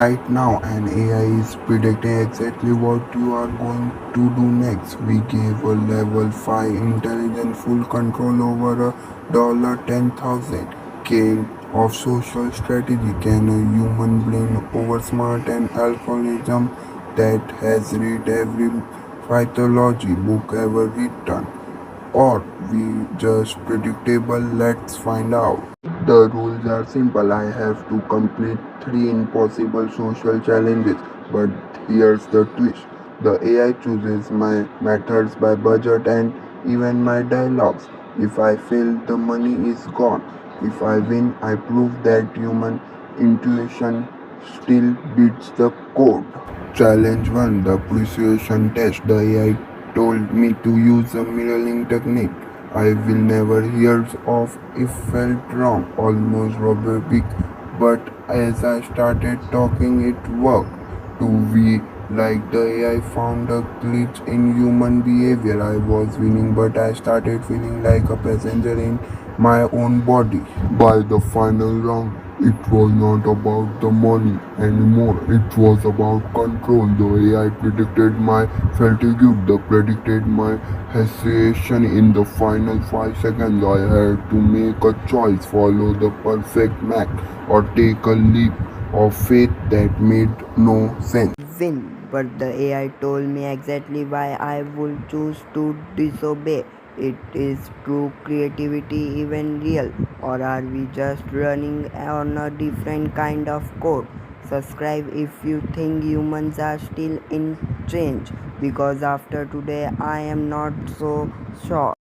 Right now, an AI is predicting exactly what you are going to do next. We gave a level 5 intelligence full control over a $10,000 game of social strategy. Can a human brain oversmart an algorithm that has read every mythology book ever written? Or we just predictable? Let's find out. The rules are simple. I have to complete three impossible social challenges. But here's the twist. The AI chooses my methods by budget and even my dialogues. If I fail, the money is gone. If I win, I prove that human intuition still beats the code. Challenge 1, the persuasion test. The AI told me to use a mirroring technique I will never hear of if felt wrong, almost robotic, but as I started talking it worked. 2, we like the AI found a glitch in human behavior. I was winning but I started feeling like a passenger in my own body. By the final round, it was not about the money anymore. It was about control. The AI predicted my fatigue, the predicted my hesitation. In the final 5 seconds, I had to make a choice, follow the perfect map or take a leap of faith that made no sense. Win, but the AI told me exactly why I would choose to disobey. It is true creativity even real, or are we just running on a different kind of code? Subscribe if you think humans are still in change, because after today I am not so sure.